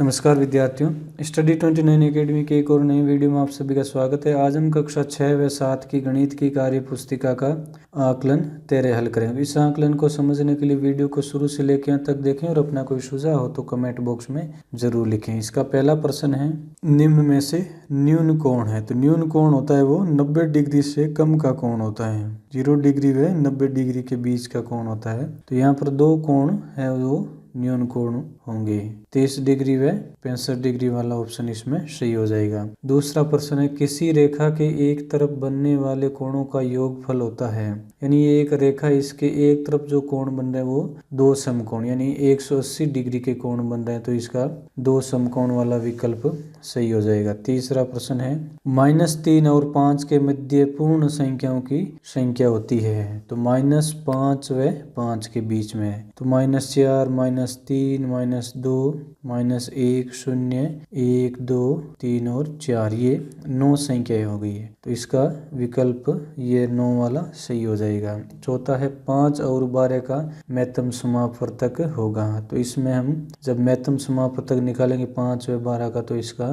नमस्कार विद्यार्थियों, study 29 academy के एक और नई वीडियो में आप सभी का स्वागत है। आज हम कक्षा 6 व 7 की गणित की कार्य पुस्तिका का आकलन 13 हल करेंगे। इस आकलन को समझने के लिए वीडियो को शुरू से लेकर अंत तक देखें और अपना कोई सुझाव हो तो कमेंट बॉक्स में जरूर लिखें। इसका पहला प्रश्न है, निम्न में से न्यून कोण है। तो न्यून कोण होता है वो 90 डिग्री से कम का कोण होता है। 0 डिग्री व 90 डिग्री के बीच का कोण होता है। तो यहाँ पर दो कोण है वो न्यून कोण होंगे। 30 डिग्री व 65 डिग्री वाला ऑप्शन इसमें सही हो जाएगा। दूसरा प्रश्न है, किसी रेखा के एक तरफ बनने वाले कोणों का योगफल होता है। यानी ये एक रेखा, इसके एक तरफ जो कोण बन रहे हैं वो दो समकोण यानी 180 डिग्री के कोण बन रहे हैं। तो इसका दो समकोण वाला विकल्प सही हो जाएगा। तीसरा प्रश्न है, -3 और 5 के मध्य पूर्ण संख्याओं की संख्या होती है। तो -5 व 5 के बीच में है। तो -4, -3, -2, -1, 0, 1, 2, 3 और 4 ये 9 संख्याएं हो गई है। तो इसका विकल्प ये 9 वाला सही हो जाएगा। चौथा है, 5 और 12 का महत्तम समापवर्तक होगा। तो इसमें हम जब महत्तम समापवर्तक निकालेंगे 5 व 12 का, तो इसका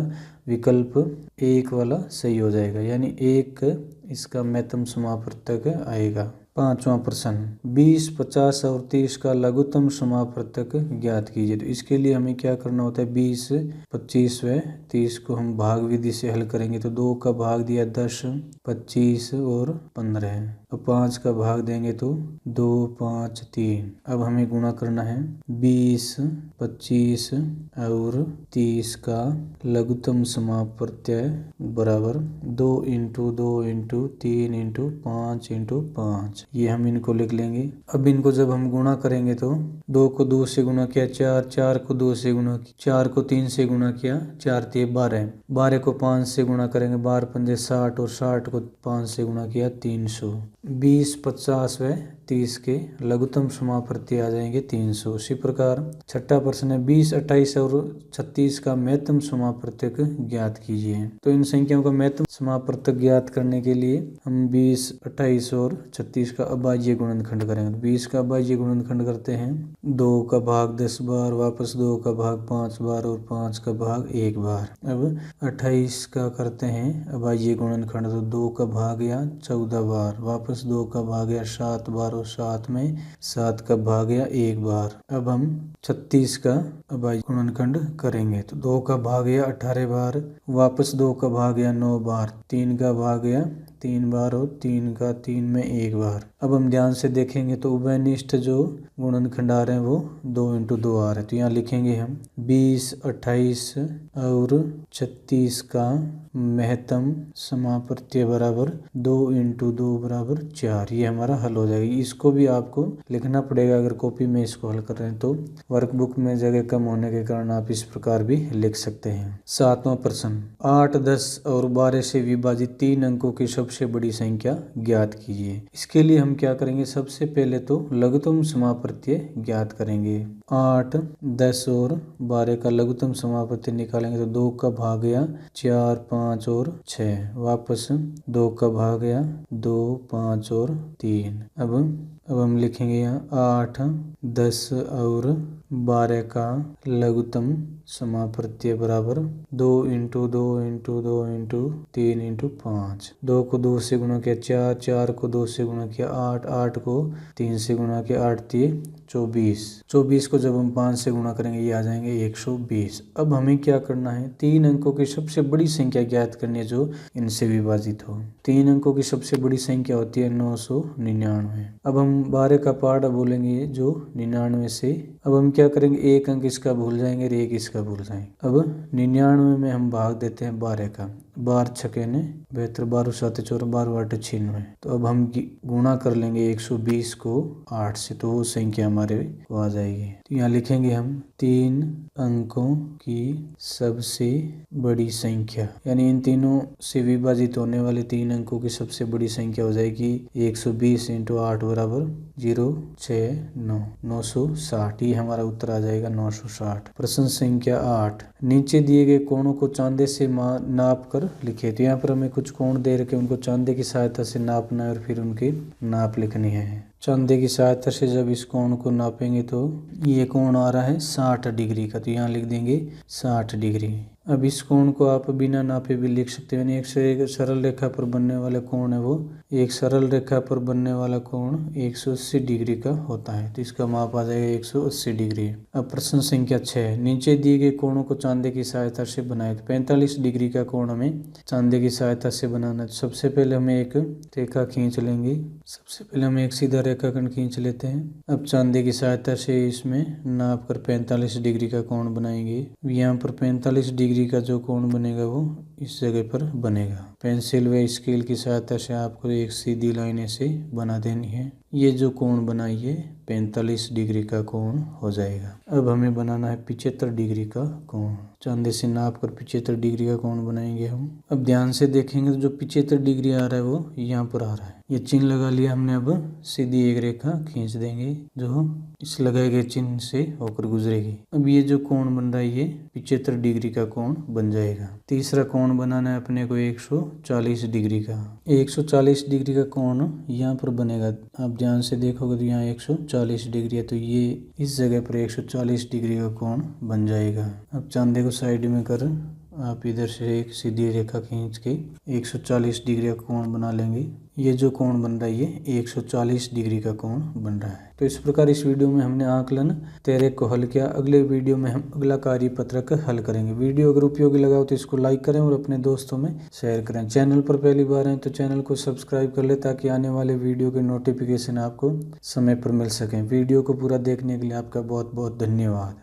विकल्प 1 वाला सही हो जाएगा। यानी 1 इसका महत्तम समापवर्तक आएगा। पांचवा प्रश्न, 20, 50 और 30 का लघुत्तम समापवर्तक ज्ञात कीजिए। तो इसके लिए हमें क्या करना होता है, 20, 25 व 30 को हम भाग विधि से हल करेंगे। तो 2 का भाग दिया 10, 25 और 15। अब 5 का भाग देंगे तो 2, 5, 3। अब हमें गुणा करना है 20, 25 और 30 का लघुत्तम समापवर्तक बराबर 2 × 2 × 3 × 5 × 5। ये हम इनको लिख लेंगे। अब इनको जब हम गुणा करेंगे तो 2 को 2 से गुणा किया 4, 4 को 2 से गुणा किया, 4 को 3 से गुणा किया, 4 × 12, 12 को 5 से गुणा करेंगे, 12 × 5 = 60 और 60 को 5 से गुणा किया 300। 20, 50 व 30 के लघुत्तम समापवर्तक आ जाएंगे 300। इसी प्रकार छठा प्रश्न है, 20, 28 और 36 का महत्तम समापवर्तक ज्ञात कीजिए। तो इन संख्याओं का महत्तम समापवर्तक ज्ञात करने के लिए हम 20, 28 और 36 का अभाज्य गुणनखंड करेंगे। 20 का अभाज्य गुणनखंड करते हैं, 2 का भाग 10 बार, वापस 2 का भाग 5 बार और 5 का भाग 1 बार। अब 28 का करते हैं अभाज्य गुणनखंड। तो 2 का भाग या 14 बार, वापस 2 का भाग या 7 बार और 7 में 7 का भाग या 1 बार। अब हम 36 का अभाज्य गुणनखंड करेंगे। तो 2 का भाग या 18 बार, वापस 2 का भाग या 9 बार, 3 का भाग या 3 बार और 3 का 3 में 1 बार। अब हम ध्यान से देखेंगे तो उभयनिष्ठ जो गुणनखंड आ रहे हैं वो 2 × 2 आ रहे हैं। तो यहाँ लिखेंगे हम 20, 28 और 36 का महत्तम समापवर्तक बराबर 2 × 2 बराबर 4। ये हमारा हल हो जाएगा। इसको भी आपको लिखना पड़ेगा अगर कॉपी में इसको हल कर रहे हैं। तो वर्कबुक में जगह कम होने के कारण आप इस प्रकार भी लिख सकते हैं। सातवां प्रश्न, 8, 10 और 12 से विभाजित 3 अंकों की सबसे बड़ी संख्या ज्ञात कीजिए। इसके लिए हम क्या करेंगे, सबसे पहले तो लघुत्तम समापवर्तक ज्ञात करेंगे। 8, 10 और 12 का लघुत्तम समापवर्तक निकालेंगे। तो 2 का भाग या 4, 5 और 6, वापस 2 का भाग या 2, 5 और 3। अब हम लिखेंगे यहाँ 8, 10 और 12 का लघुत्तम समापवर्तक बराबर 2 × 2 × 2 × 3 × 5। 2 को 2 से गुणा किया 4, 4 को 2 से गुणा किया 8, 8 को 3 से गुणा किया 8, 3, 24। 24 को जब हम 5 से गुणा करेंगे ये आ जाएंगे 120। अब हमें क्या करना है, 3 अंकों की सबसे बड़ी संख्या ज्ञात करनी है जो इनसे विभाजित हो। 3 अंकों की सबसे बड़ी संख्या होती है 999। अब हम 12 का पार्ट बोलेंगे जो 99 से। अब हम क्या करेंगे, एक अंक इसका भूल जाएंगे और एक इसका भूल जाएंगे। अब 99 में हम भाग देते हैं 12 का, 12 छके ने 72, 12 7 14, 12 8 96। तो अब हम गुणा कर लेंगे 120 को 8 से, तो वो संख्या हमारे को आ जाएगी। तो यहाँ लिखेंगे हम 3 अंकों की सबसे बड़ी संख्या, यानी इन तीनों से विभाजित होने वाले 3 अंकों की सबसे बड़ी संख्या हो जाएगी 120 × 8 बराबर 069, 960। ये हमारा उत्तर आ जाएगा 960। प्रश्न संख्या 8, नीचे दिए गए कोणों को चांदे से नाप कर पर लिखिए। तो यहाँ पर हमें कुछ कोण दे रखे, उनको चांदे की सहायता से नापना है और फिर उनकी नाप लिखनी है। चांदे की सहायता से जब इस कोण को नापेंगे तो ये कोण आ रहा है 60 डिग्री का, तो यहाँ लिख देंगे 60 डिग्री। अब इस कोण को आप बिना नापे भी लिख सकते हैं, यानी एक सरल रेखा पर बनने वाला कोण है वो, एक सरल रेखा पर बनने वाला कोण 180 डिग्री का होता है, तो इसका माप आ जाएगा 180 डिग्री। अब प्रश्न संख्या 6, नीचे दिए गए कोणों को चांदे की सहायता से बनाए। तो 45 डिग्री का कोण हमें चांदे की सहायता से बनाना है। सबसे पहले हमें एक रेखा खींच लेंगे, सबसे पहले हम एक सीधा रेखाखंड खींच लेते हैं। अब चांदे की सहायता से इसमें नाप कर 45 डिग्री का कोण बनाएंगे। यहाँ पर 45 डिग्री का जो कोण बनेगा वो इस जगह पर बनेगा। पेंसिल व स्केल की सहायता से आपको एक सीधी लाइन ऐसे बना देनी है। ये जो कोण बनाइए 45 डिग्री का कोण हो जाएगा। अब हमें बनाना है 75 डिग्री का कोण। चांदे से नाप कर 75 डिग्री का कोण बनाएंगे हम। अब ध्यान से देखेंगे तो जो 75 डिग्री आ रहा है वो यहाँ पर आ रहा है। ये चिन्ह लगा लिया हमने। अब सीधी एक रेखा खींच देंगे जो इस लगाए गए चिन्ह से होकर गुजरेगी। अब ये जो कोण बन रहा है ये 75 डिग्री का कोण बन जाएगा। तीसरा कोण बनाना है अपने को 140 डिग्री का। 140 डिग्री का कोण यहाँ पर बनेगा। आप ध्यान से देखोगे तो यहाँ 140 डिग्री है, तो ये इस जगह पर 140 डिग्री का कोण बन जाएगा। अब चांदे को साइड में कर आप इधर से एक सीधी रेखा खींच के 140 डिग्री का कोण बना लेंगे। ये जो कोण बन रहा है ये 140 डिग्री का कोण बन रहा है। तो इस प्रकार इस वीडियो में हमने आकलन 13 को हल किया। अगले वीडियो में हम अगला कार्यपत्रक हल करेंगे। वीडियो अगर उपयोगी लगा हो तो इसको लाइक करें और अपने दोस्तों में शेयर करें। चैनल पर पहली बार हैं तो चैनल को सब्सक्राइब कर ले ताकि आने वाले वीडियो के नोटिफिकेशन आपको समय पर मिल सकें। वीडियो को पूरा देखने के लिए आपका बहुत बहुत धन्यवाद।